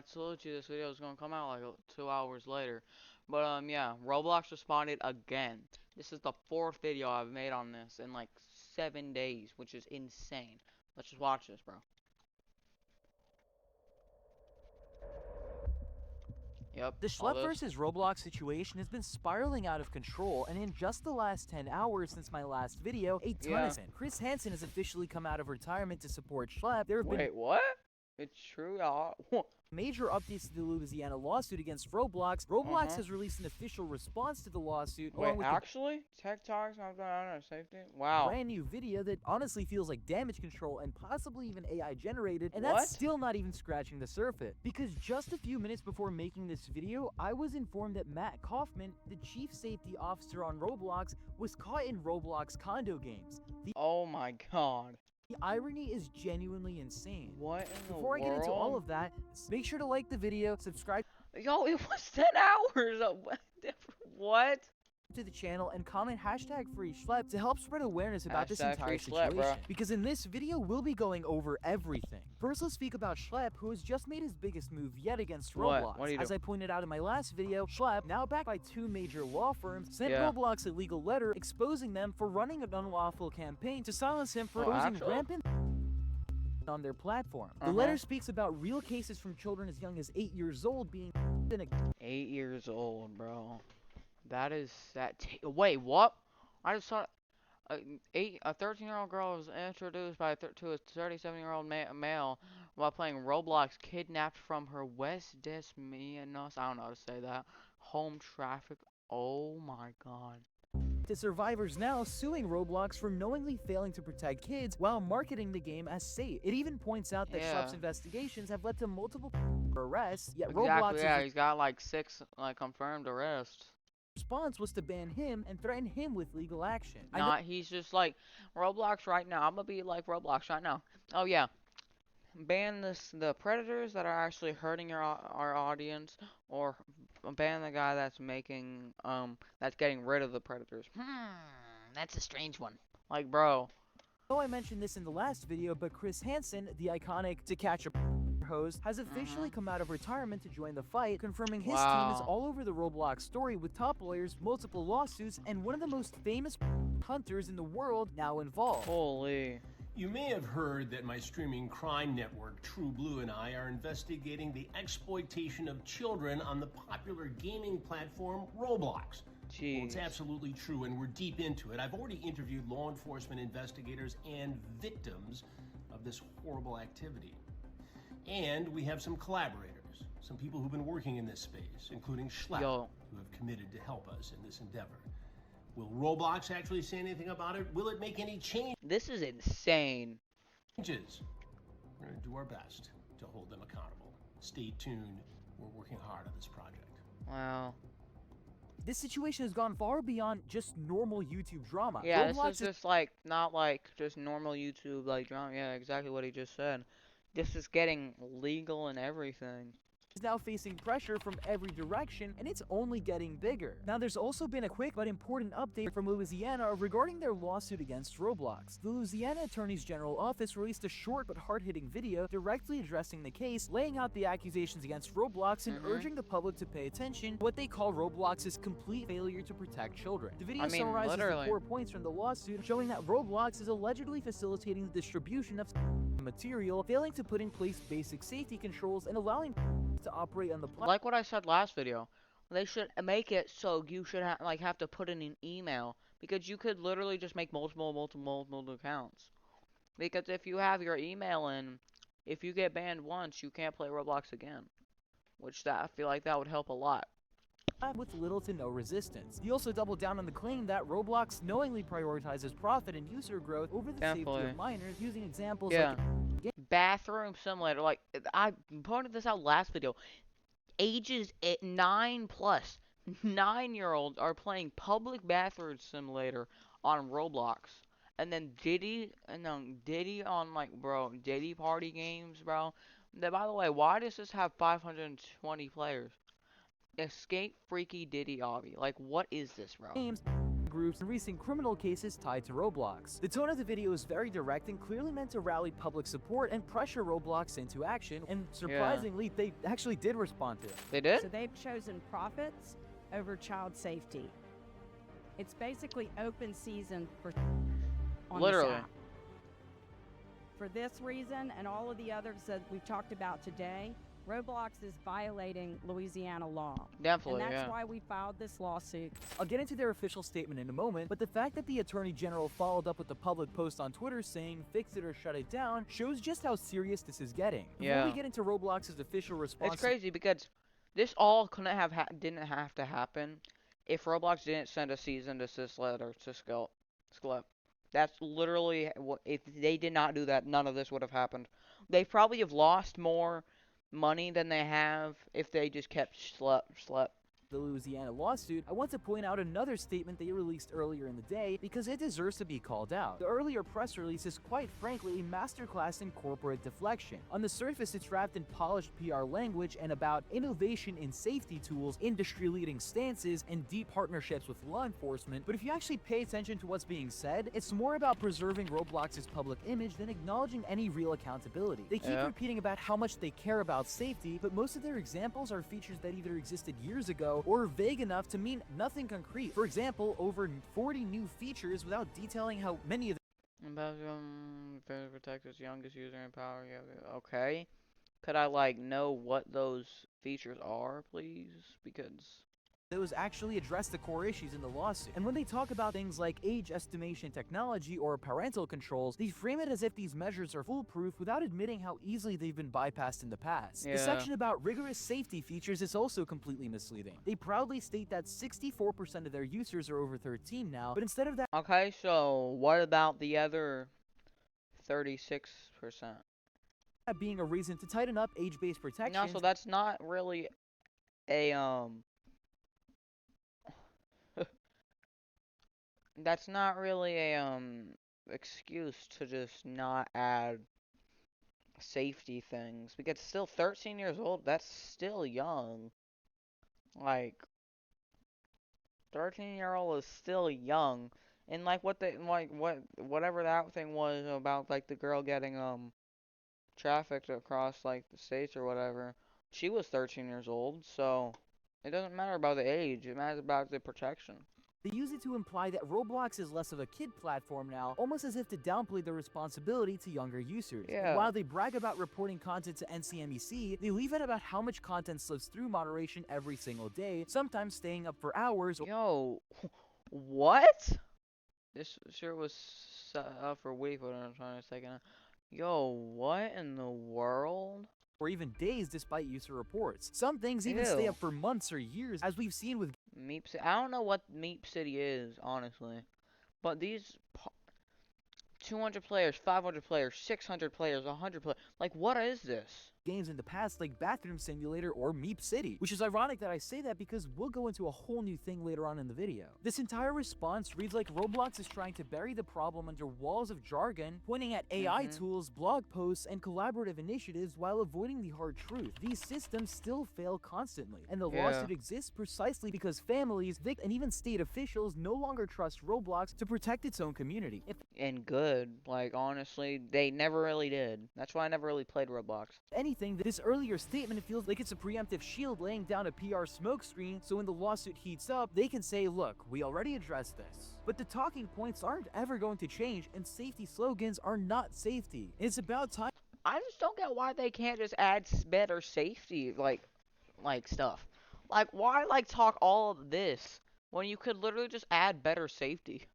I told you this video is gonna come out like 2 hours later. But yeah, Roblox responded again. This is the fourth video I've made on this in like 7 days, which is insane. Let's just watch this, bro. Yep, The all Schlep this. versus Roblox situation has been spiraling out of control, and in just the last 10 hours since my last video, a ton Yeah. has happened. Chris Hansen has officially come out of retirement to support Schlep. There have been Wait, what? It's true, y'all. major updates to the Louisiana lawsuit against Roblox. Roblox has released an official response to the lawsuit, Wait, along with actually? Tech Talks not done under safety? a Wow. brand new video that honestly feels like damage control and possibly even AI generated, and What? that's still not even scratching the surface. Because just a few minutes before making this video, I was informed that Matt Kaufman, the chief safety officer on Roblox, was caught in Roblox condo games. Oh my god. The irony is genuinely insane. What in the Before I world? get into all of that, make sure to like the video, subscribe Yo, it was 10 hours. What? to the channel, and comment #FreeSchlep to help spread awareness about this Hashtag entire free Schlep, situation. bro. Because in this video, we'll be going over everything. First, let's speak about Schlep, who has just made his biggest move yet against What? Roblox. What do you do? As I pointed out in my last video, Schlep, now backed by two major law firms, sent Yeah. Roblox a legal letter exposing them for running an unlawful campaign to silence him for Oh, posing actually? rampant on their platform. The letter speaks about real cases from children as young as 8 years old being in a 8 years old, bro. That is wait, what? I just saw a 13-year-old girl was introduced to a 37-year-old male while playing Roblox, kidnapped from her West Des Moines, I don't know how to say that, home traffic. Oh my god. to survivors now suing Roblox for knowingly failing to protect kids while marketing the game as safe. It even points out that Yeah. Schlepp's investigations have led to multiple arrests, yet Exactly, Roblox's yeah, he's got like 6 like confirmed arrests. response was to ban him and threaten him with legal action. Not, he's just like Roblox right now. I'm gonna be like Roblox right now. Oh yeah, ban the predators that are actually hurting our audience, or ban the guy that's making that's getting rid of the predators. That's a strange one. Like, bro. I mentioned this in the last video, but Chris Hansen, the iconic To Catch a host, has officially come out of retirement to join the fight, confirming his team is Wow. all over the Roblox story with top lawyers, multiple lawsuits, and one of the most famous hunters in the world now involved. Holy. You may have heard that my streaming crime network, True Blue, and I are investigating the exploitation of children on the popular gaming platform Roblox. Well, it's Jeez. absolutely true, and we're deep into it. I've already interviewed law enforcement investigators and victims of this horrible activity. And we have some collaborators, some people who've been working in this space, including Schlep, Yo. who have committed to help us in this endeavor. Will Roblox actually say anything about it? Will it make any This is insane. changes? We're going to do our best to hold them accountable. Stay tuned. We're working hard on this project. Wow. This situation has gone far beyond just normal YouTube drama. Yeah, Roblox this is just like not like just normal YouTube like drama. Yeah, exactly what he just said. This is getting legal and everything. is now facing pressure from every direction, and it's only getting bigger. Now, there's also been a quick but important update from Louisiana regarding their lawsuit against Roblox. The Louisiana Attorney's General Office released a short but hard-hitting video directly addressing the case, laying out the accusations against Roblox and urging the public to pay attention to what they call Roblox's complete failure to protect children. The video summarizes literally. the core points from the lawsuit, showing that Roblox is allegedly facilitating the distribution of material, failing to put in place basic safety controls, and allowing to operate on the platform. Like what I said last video, they should make it so you should have to put in an email, because you could literally just make multiple accounts. Because if you have your email in, if you get banned once, you can't play Roblox again. Which I feel like that would help a lot. With little to no resistance. He also doubled down on the claim that Roblox knowingly prioritizes profit and user growth over the safety Definitely. of minors, using examples Yeah. like Bathroom simulator. Like, I pointed this out last video. Ages at 9 plus. 9-year-olds are playing public bathroom simulator on Roblox. And then Diddy on, like, bro, Diddy party games, bro. By the way, why does this have 520 players? Escape Freaky Diddy Obby. Like, what is this, bro? games groups and recent criminal cases tied to Roblox. The tone of the video is very direct and clearly meant to rally public support and pressure Roblox into action, and surprisingly, they actually did respond to it. They did? So they've chosen profits over child safety. It's basically open season for on Literally. this app. For this reason and all of the others that we've talked about today, Roblox is violating Louisiana law. Definitely, and that's yeah. why we filed this lawsuit. I'll get into their official statement in a moment, but the fact that the Attorney General followed up with a public post on Twitter saying fix it or shut it down shows just how serious this is getting. Before we get into Roblox's official response, It's crazy because this all couldn't have didn't have to happen if Roblox didn't send a cease and desist letter to Skillet. That's literally what, if they did not do that, none of this would have happened. They probably have lost more money than they have if they just kept slept. the Louisiana lawsuit, I want to point out another statement they released earlier in the day because it deserves to be called out. The earlier press release is quite frankly a masterclass in corporate deflection. On the surface, it's wrapped in polished PR language and about innovation in safety tools, industry-leading stances, and deep partnerships with law enforcement, but if you actually pay attention to what's being said, it's more about preserving Roblox's public image than acknowledging any real accountability. They keep repeating about how much they care about safety, but most of their examples are features that either existed years ago or vague enough to mean nothing concrete. For example, over 40 new features without detailing how many of them protect its youngest user and power. Yeah, okay. Could I like know what those features are, please? Because those actually address the core issues in the lawsuit. And when they talk about things like age estimation technology or parental controls, they frame it as if these measures are foolproof without admitting how easily they've been bypassed in the past. The section about rigorous safety features is also completely misleading. They proudly state that 64% of their users are over 13 now, but instead of that, okay, so what about the other 36%? being a reason to tighten up age-based protections. No, so that's not really a that's not really a excuse to just not add safety things because still 13 years old, that's still young. Like 13-year-old is still young. And like whatever that thing was about like the girl getting trafficked across like the states or whatever, she was 13 years old, so it doesn't matter about the age, it matters about the protection. They use it to imply that Roblox is less of a kid platform now, almost as if to downplay the responsibility to younger users. And while they brag about reporting content to NCMEC, they leave it about how much content slips through moderation every single day, sometimes staying up for hours. Yo, what? This sure was up for a week, but I'm trying to say it. Yo, what in the world? Or even days despite user reports. Some things even stay up for months or years, as we've seen with Meep City. I don't know what Meep City is, honestly. But these 200 players, 500 players, 600 players, 100 players. Like, what is this? games in the past like Bathroom Simulator or Meep City, which is ironic that I say that because we'll go into a whole new thing later on in the video. This entire response reads like Roblox is trying to bury the problem under walls of jargon, pointing at AI tools, blog posts, and collaborative initiatives while avoiding the hard truth. These systems still fail constantly, and the lawsuit exists precisely because families, and even state officials no longer trust Roblox to protect its own community. And good, like honestly, they never really did. That's why I never really played Roblox. Anything, this earlier statement feels like it's a preemptive shield laying down a PR smokescreen so when the lawsuit heats up, they can say, look, we already addressed this. But the talking points aren't ever going to change, and safety slogans are not safety. It's about time. I just don't get why they can't just add better safety, like stuff. Like, why, talk all of this when you could literally just add better safety?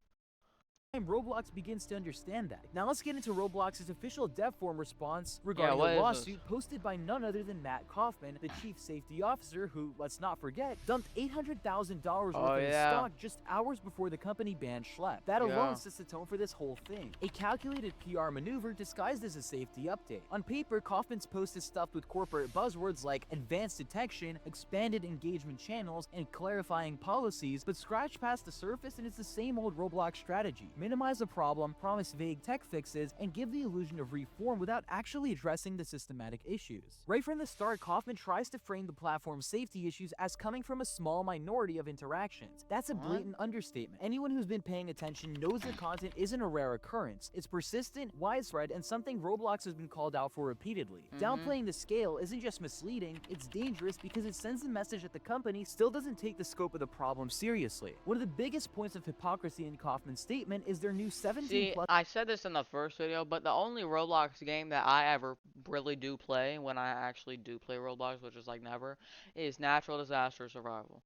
Roblox begins to understand that. Now let's get into Roblox's official dev form response regarding the lawsuit posted by none other than Matt Kaufman, the chief safety officer who, let's not forget, dumped $800,000 worth of his stock just hours before the company banned Schlepp. That alone sets the tone for this whole thing. A calculated PR maneuver disguised as a safety update. On paper, Kaufman's post is stuffed with corporate buzzwords like advanced detection, expanded engagement channels, and clarifying policies, but scratch past the surface and it's the same old Roblox strategy. minimize the problem, promise vague tech fixes, and give the illusion of reform without actually addressing the systematic issues. Right from the start, Kaufman tries to frame the platform's safety issues as coming from a small minority of interactions. That's a blatant understatement. Anyone who's been paying attention knows the content isn't a rare occurrence. It's persistent, widespread, and something Roblox has been called out for repeatedly. Downplaying the scale isn't just misleading, it's dangerous because it sends the message that the company still doesn't take the scope of the problem seriously. One of the biggest points of hypocrisy in Kaufman's statement is their new 17+. See, I said this in the first video, but the only Roblox game that I ever really do play, when I actually do play Roblox, which is like never, is Natural Disaster Survival.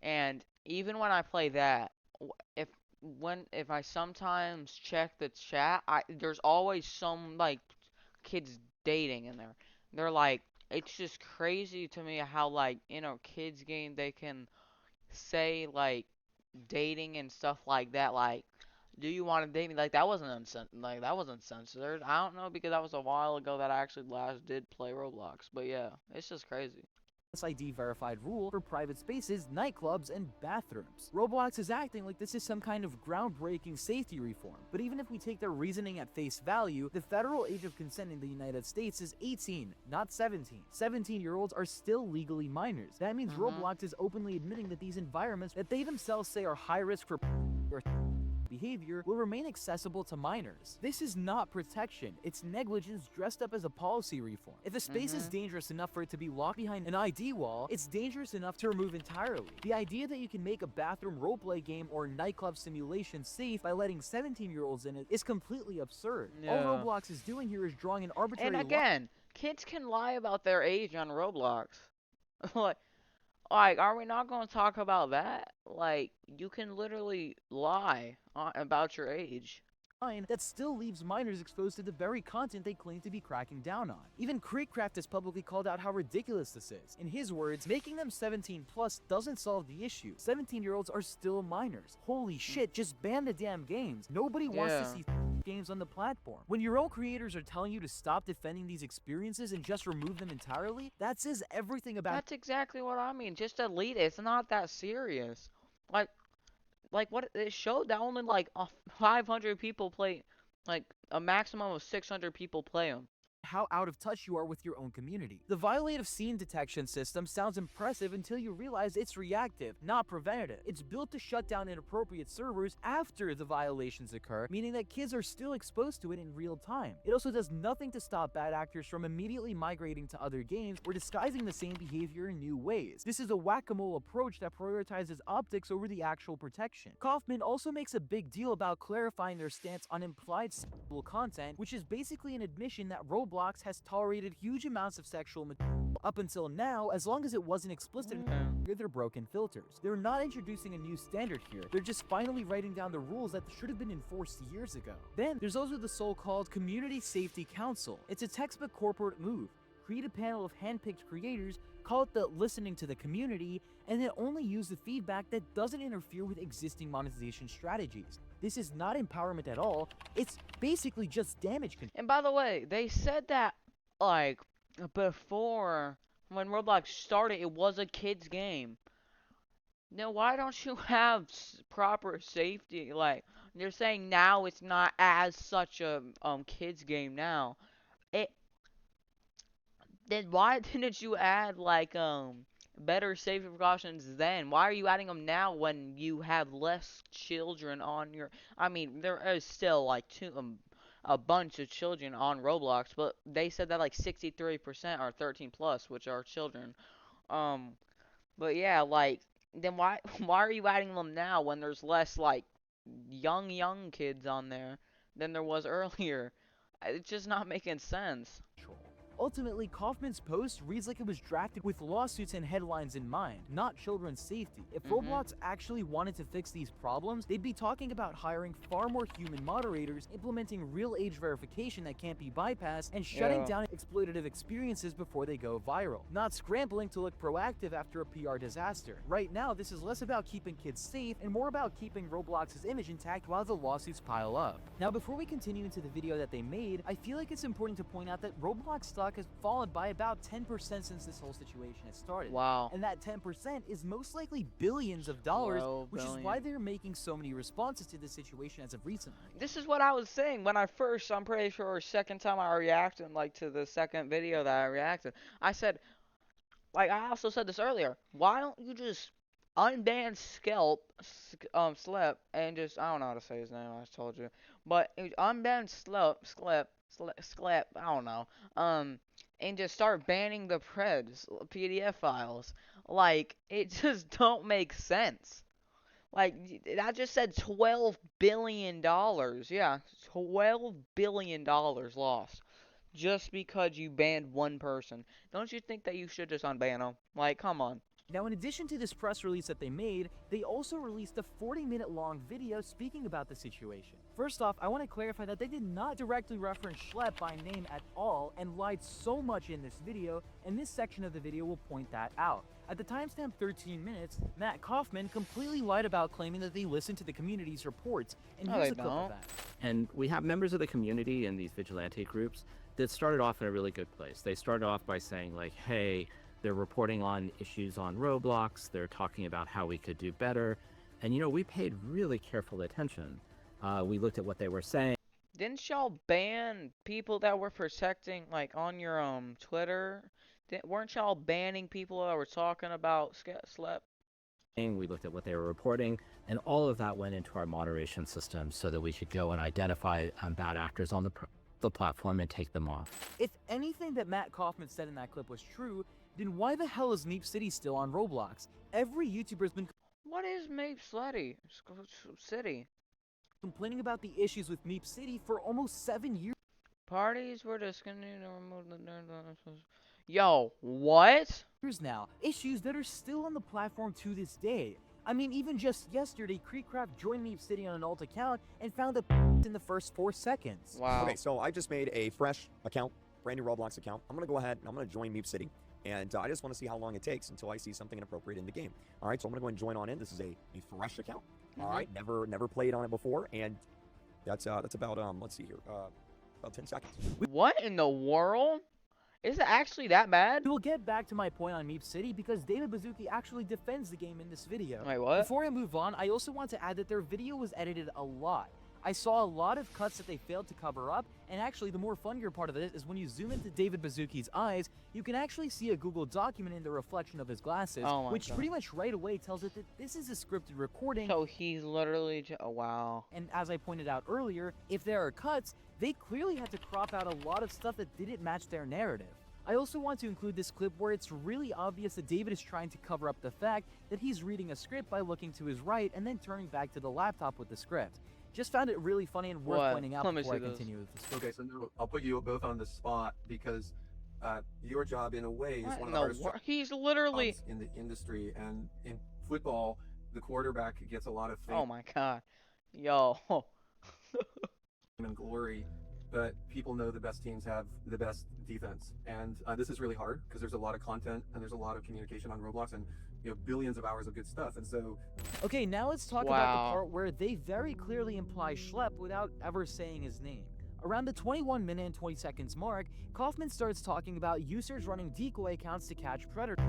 And even when I play that, if I sometimes check the chat, there's always some like kids dating in there. They're like, it's just crazy to me how like in a kids game they can say like dating and stuff like that. Like, do you want to date me? Like that wasn't censored. I don't know, because that was a while ago that I actually last did play Roblox. But yeah, it's just crazy. ID verified rule for private spaces, nightclubs, and bathrooms. Roblox is acting like this is some kind of groundbreaking safety reform, but even if we take their reasoning at face value, the federal age of consent in the United States is 18, not 17. 17-year-olds are still legally minors. That means Roblox is openly admitting that these environments that they themselves say are high risk for behavior will remain accessible to minors. This is not protection, it's negligence dressed up as a policy reform. If a space is dangerous enough for it to be locked behind an ID wall, it's dangerous enough to remove entirely. The idea that you can make a bathroom roleplay game or nightclub simulation safe by letting 17-year-olds in it is completely absurd. All Roblox is doing here is drawing an arbitrary And again, kids can lie about their age on Roblox. Like, are we not going to talk about that? Like, you can literally lie about your age. That still leaves minors exposed to the very content they claim to be cracking down on. Even Creekcraft has publicly called out how ridiculous this is. In his words, making them 17 plus doesn't solve the issue. 17-year-olds are still minors. Holy shit, just ban the damn games. Nobody wants to see games on the platform. When your own creators are telling you to stop defending these experiences and just remove them entirely, that says everything about— That's exactly what I mean. Just delete it. It's not that serious. Like what it showed that only like 500 people play, like a maximum of 600 people play them. How out of touch you are with your own community. The violative scene detection system sounds impressive until you realize it's reactive, not preventative. It's built to shut down inappropriate servers after the violations occur, meaning that kids are still exposed to it in real time. It also does nothing to stop bad actors from immediately migrating to other games or disguising the same behavior in new ways. This is a whack-a-mole approach that prioritizes optics over the actual protection. Kaufman also makes a big deal about clarifying their stance on implied sexual content, which is basically an admission that Roblox has tolerated huge amounts of sexual material up until now, as long as it wasn't explicit with their broken filters. They're not introducing a new standard here. They're just finally writing down the rules that should have been enforced years ago. Then there's also the so-called Community Safety Council. It's a textbook corporate move. Create a panel of handpicked creators, call it the listening to the community, and then only use the feedback that doesn't interfere with existing monetization strategies. This is not empowerment at all, it's basically just damage control. And by the way, they said that, like, before, when Roblox started, it was a kid's game. Now, why don't you have proper safety? Like, they're saying now it's not as such a kid's game now. Then why didn't you add, like, better safety precautions then? Why are you adding them now when you have less children on your— I mean, there is still, like, a bunch of children on Roblox, but they said that, like, 63% are 13 plus, which are children. But yeah, like, then why are you adding them now when there's less, like, young kids on there than there was earlier? It's just not making sense. Ultimately, Kaufman's post reads like it was drafted with lawsuits and headlines in mind, not children's safety. If Roblox actually wanted to fix these problems, they'd be talking about hiring far more human moderators, implementing real age verification that can't be bypassed, and shutting down exploitative experiences before they go viral, not scrambling to look proactive after a PR disaster. Right now, this is less about keeping kids safe and more about keeping Roblox's image intact while the lawsuits pile up. Now, before we continue into the video that they made, I feel like it's important to point out that Roblox stock TikTok has fallen by about 10% since this whole situation has started. Wow. And that 10% is most likely billions of dollars, 12 which is billion. why they're making so many responses to this situation as of recently. This is what I was saying when I'm pretty sure, second time I reacted, like, to the second video that I reacted. I said, like, I also said this earlier, why don't you just unban Slep, and just, I don't know how to say his name, I just told you, but unban Slep, I don't know, and just start banning the PDF files. Like, it just don't make sense. Like, I just said $12 billion. Yeah, $12 billion lost just because you banned one person. Don't you think that you should just unban them? Like, come on. Now, in addition to this press release that they made, they also released a 40-minute long video speaking about the situation. First off, I want to clarify that they did not directly reference Schlep by name at all and lied so much in this video, and this section of the video will point that out. At the timestamp 13 minutes, Matt Kaufman completely lied about claiming that they listened to the community's reports, and here's a clip of that. And we have members of the community in these vigilante groups that started off in a really good place. They started off by saying, like, hey, they're reporting on issues on Roblox, they're talking about how we could do better, and you know, we paid really careful attention. We looked at what they were saying. Didn't y'all ban people that were protecting, like, on your Twitter? Weren't y'all banning people that were talking about Slep? We looked at what they were reporting, and all of that went into our moderation system so that we could go and identify bad actors on the platform and take them off. If anything that Matt Kaufman said in that clip was true, then why the hell is Meep City still on Roblox? Every YouTuber's been What is Meep City? complaining about the issues with Meep City for almost 7 years. Parties were discontinued to remove the... Yo, what? Now, issues that are still on the platform to this day. I mean, even just yesterday, Creekcraft joined Meep City on an alt account and found a in the first 4 seconds. Wow. Okay, so I just made a fresh account, brand new Roblox account. I'm gonna go ahead and I'm gonna join Meep City. And I just want to see how long it takes until I see something inappropriate in the game. All right, so I'm gonna go and join on in. This is a fresh account. All right, never played on it before, and that's about let's see here, about 10 seconds. What in the world? Is it actually that bad? We will get back to my point on Meep City because David Baszucki actually defends the game in this video. Wait, what? Before I move on, I also want to add that their video was edited a lot. I saw a lot of cuts that they failed to cover up, and actually the more funnier part of it is when you zoom into David Baszucki's eyes, you can actually see a Google document in the reflection of his glasses, which pretty much right away tells it that this is a scripted recording. So he's literally oh, wow. And as I pointed out earlier, if there are cuts, they clearly had to crop out a lot of stuff that didn't match their narrative. I also want to include this clip where it's really obvious that David is trying to cover up the fact that he's reading a script by looking to his right and then turning back to the laptop with the script. Just found it really funny and worth pointing out before I continue with this. Okay, so no, I'll put you both on the spot because your job, in a way, is one of the hardest jobs He's literally in the industry. And in football, the quarterback gets a lot of fame oh my god. Yo. and glory, but people know the best teams have the best defense. And this is really hard because there's a lot of content and there's a lot of communication on Roblox, and you know, billions of hours of good stuff. And so okay, now let's talk about the part where they very clearly imply Schlep without ever saying his name. Around the 21-minute and 20 seconds mark, Kaufman starts talking about users running decoy accounts to catch predators.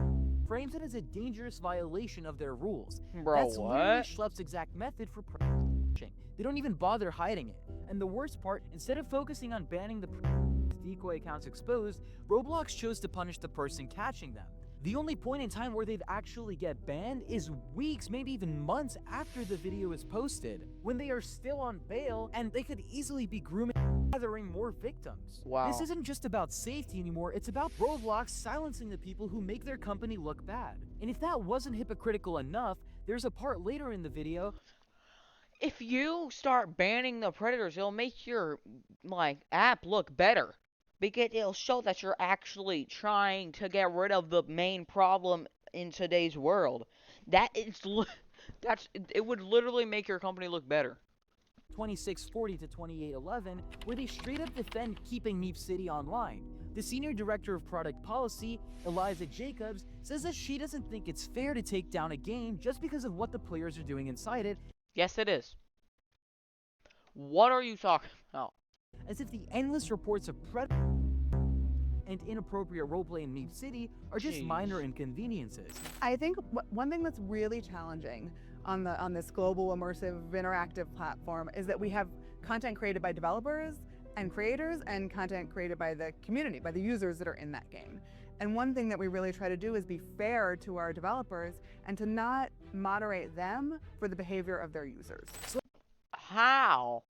Frames it as a dangerous violation of their rules. Bro, That's literally Schlep's exact method for poaching. They don't even bother hiding it. And the worst part, instead of focusing on banning the decoy accounts exposed, Roblox chose to punish the person catching them. The only point in time where they'd actually get banned is weeks, maybe even months after the video is posted, when they are still on bail and they could easily be grooming and gathering more victims. Wow. This isn't just about safety anymore, it's about Roblox silencing the people who make their company look bad. And if that wasn't hypocritical enough, there's a part later in the video. If you start banning the predators, it'll make your app look better. Because it'll show that you're actually trying to get rid of the main problem in today's world. It would literally make your company look better. 2640 to 2811, where they straight up defend keeping Meep City online. The senior director of product policy, Eliza Jacobs, says that she doesn't think it's fair to take down a game just because of what the players are doing inside it. Yes, it is. What are you talking about? As if the endless reports of predators and inappropriate roleplay in Meep City are just minor Jeez. inconveniences. I think one thing that's really challenging on this global immersive interactive platform is that we have content created by developers and creators and content created by the community, by the users that are in that game. And one thing that we really try to do is be fair to our developers and to not moderate them for the behavior of their users. How?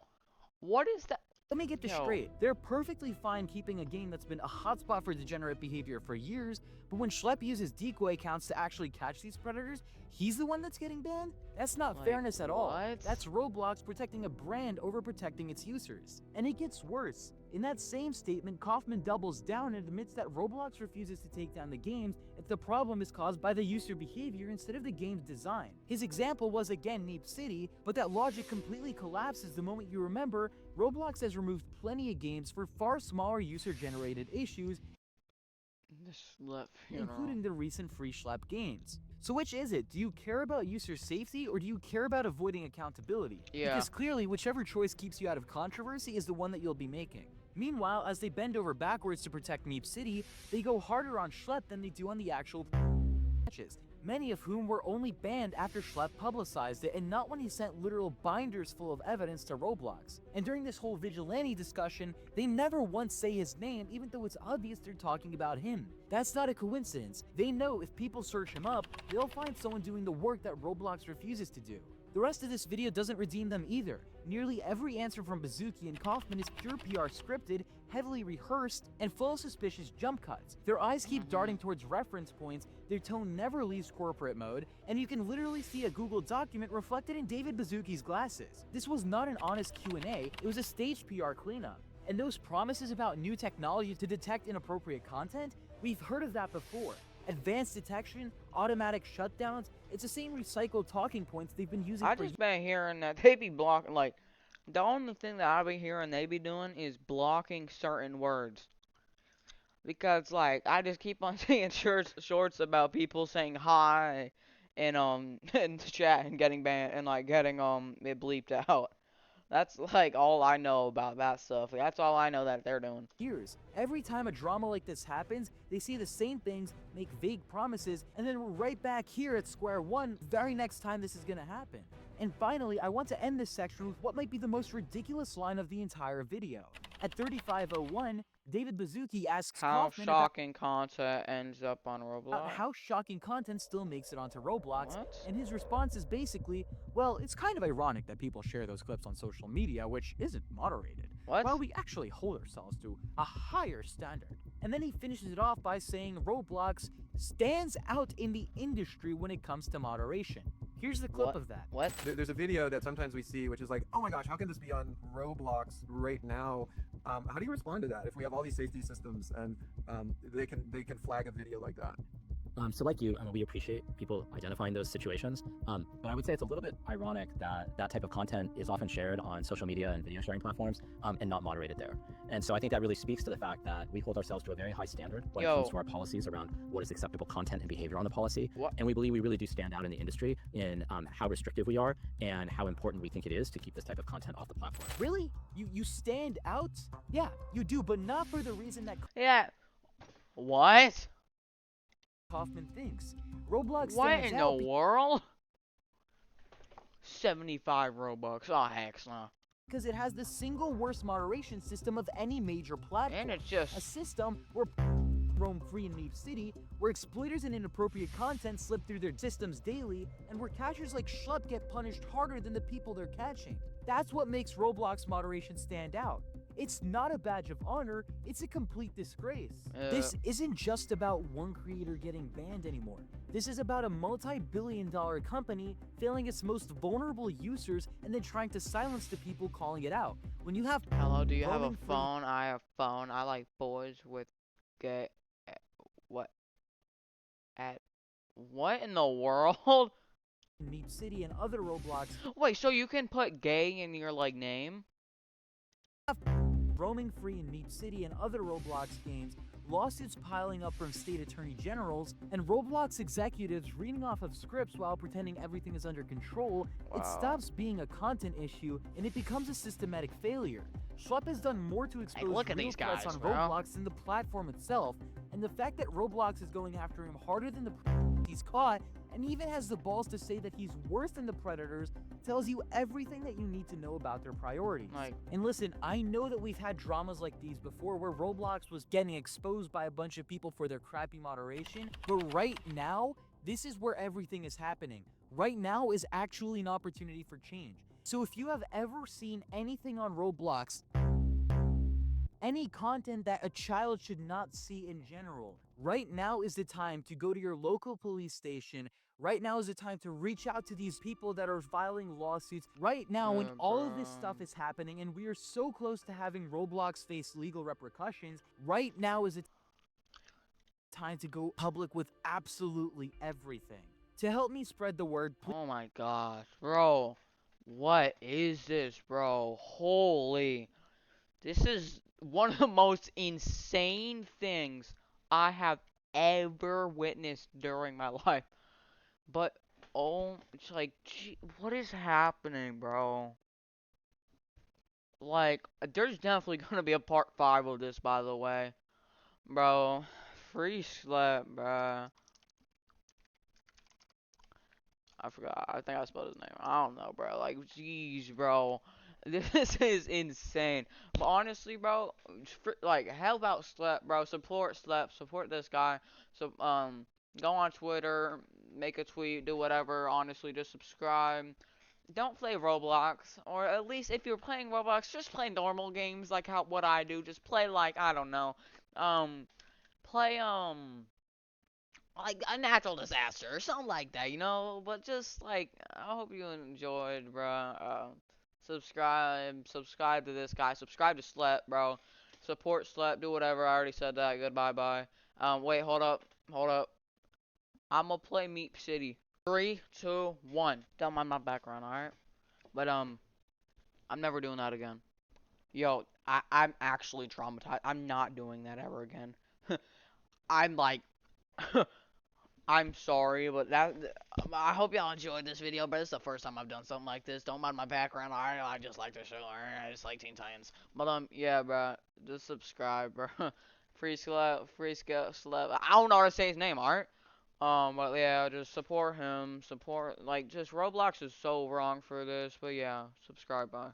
What is that? Let me get this Yo. straight. They're perfectly fine keeping a game that's been a hotspot for degenerate behavior for years, but when Schlepp uses decoy accounts to actually catch these predators, he's the one that's getting banned? That's not Like, fairness at all. what? That's Roblox protecting a brand over protecting its users. And it gets worse. In that same statement, Kaufman doubles down and admits that Roblox refuses to take down the games if the problem is caused by the user behavior instead of the game's design. His example was again Meep City, but that logic completely collapses the moment you remember Roblox has removed plenty of games for far smaller user-generated issues, This left funeral. including the recent free Schlepp games. So which is it? Do you care about user safety or do you care about avoiding accountability? Yeah. Because clearly, whichever choice keeps you out of controversy is the one that you'll be making. Meanwhile, as they bend over backwards to protect Meep City, they go harder on Schlepp than they do on the actual patches, many of whom were only banned after Schlepp publicized it and not when he sent literal binders full of evidence to Roblox. And during this whole vigilante discussion, they never once say his name even though it's obvious they're talking about him. That's not a coincidence. They know if people search him up, they'll find someone doing the work that Roblox refuses to do. The rest of this video doesn't redeem them either. Nearly every answer from Bazooki and Kaufman is pure PR scripted, heavily rehearsed, and full of suspicious jump cuts. Their eyes keep darting towards reference points, their tone never leaves corporate mode, and you can literally see a Google document reflected in David Bazooki's glasses. This was not an honest Q&A, it was a staged PR cleanup. And those promises about new technology to detect inappropriate content, we've heard of that before. Advanced detection, automatic shutdowns, it's the same recycled talking points they've been using I for just been hearing that they be blocking, like, the only thing that I be hearing they be doing is blocking certain words. Because, like, I just keep on seeing shorts about people saying hi in in the chat and getting banned and like getting it bleeped out. That's like all I know about that stuff. That's all I know that they're doing. years. Every time a drama like this happens, they see the same things, make vague promises, and then we're right back here at square one very next time this is gonna happen. And finally, I want to end this section with what might be the most ridiculous line of the entire video. At 35:01, David Bazooki asks How Kaufman about shocking content ends up on Roblox. how shocking content still makes it onto Roblox, What? and his response is basically, well, it's kind of ironic that people share those clips on social media, which isn't moderated. What? While we actually hold ourselves to a higher standard. And then he finishes it off by saying Roblox stands out in the industry when it comes to moderation. Here's the clip What? of that. What? There's a video that sometimes we see, which is like, oh my gosh, how can this be on Roblox right now? How do you respond to that if we have all these safety systems and they can flag a video like that? So like you, we appreciate people identifying those situations. But I would say it's a little bit ironic that that type of content is often shared on social media and video sharing platforms and not moderated there. And so I think that really speaks to the fact that we hold ourselves to a very high standard when it comes to our policies around what is acceptable content and behavior on the policy. What? And we believe we really do stand out in the industry in how restrictive we are and how important we think it is to keep this type of content off the platform. Really? You stand out? Yeah, you do, but not for the reason that Yeah. What? Kaufman thinks. Roblox What stands in the out world? 75 Robux. Oh, heck no. because it has the single worst moderation system of any major platform. And it's just A system where roam free in Meep City, where exploiters and inappropriate content slip through their systems daily, and where catchers like Schlepp get punished harder than the people they're catching. That's what makes Roblox moderation stand out. It's not a badge of honor, it's a complete disgrace. This isn't just about one creator getting banned anymore. This is about a multi-billion-dollar company failing its most vulnerable users and then trying to silence the people calling it out. When you have Hello, do you have a roaming free- phone? I have a phone. I like boys with gay. What? At what in the world? Meep City and other Roblox Wait, so you can put gay in your like name? roaming free in Meep City and other Roblox games, lawsuits piling up from state attorney generals, and Roblox executives reading off of scripts while pretending everything is under control, it stops being a content issue and it becomes a systematic failure. Schlepp has done more to expose look at real these threats guys, on bro. Roblox than the platform itself, and the fact that Roblox is going after him harder than the he's caught, and even has the balls to say that he's worse than the predators, tells you everything that you need to know about their priorities. And listen, I know that we've had dramas like these before where Roblox was getting exposed by a bunch of people for their crappy moderation, but right now, this is where everything is happening. Right now is actually an opportunity for change. So if you have ever seen anything on Roblox, any content that a child should not see in general, right now is the time to go to your local police station. Right now is the time to reach out to these people that are filing lawsuits. Right now, when all of this stuff is happening and we are so close to having Roblox face legal repercussions, right now is the time to go public with absolutely everything. To help me spread the word, Oh my gosh, bro. What is this, bro? Holy. This is one of the most insane things I have ever witnessed during my life. But, oh, it's like, gee, what is happening, bro? Like, there's definitely gonna be a part 5 of this, by the way. Bro, free slap, bro. I forgot. I think I spelled his name. I don't know, bro. Like, jeez, bro. This is insane. But honestly, bro, like, help out Slep, bro. Support Slep. Support this guy. So, go on Twitter, make a tweet, do whatever. Honestly, just subscribe. Don't play Roblox, or at least if you're playing Roblox, just play normal games like what I do. Just play like, I don't know, play like a natural disaster or something like that, you know. But just like, I hope you enjoyed, bro. Subscribe to this guy. Subscribe to Slep, bro. Support Slep. Do whatever. I already said that. Goodbye, bye. Wait, hold up, hold up. I'm gonna play Meep City. 3, 2, 1. Don't mind my background, alright? But I'm never doing that again. Yo, I'm actually traumatized. I'm not doing that ever again. I'm like, I'm sorry, but I hope y'all enjoyed this video, but it's the first time I've done something like this. Don't mind my background. I just like the show. I just like Teen Titans. But yeah, bro, just subscribe, bro. Free Slap. I don't know how to say his name, alright? But yeah, just support him. Support, like, just Roblox is so wrong for this. But yeah, subscribe, bye.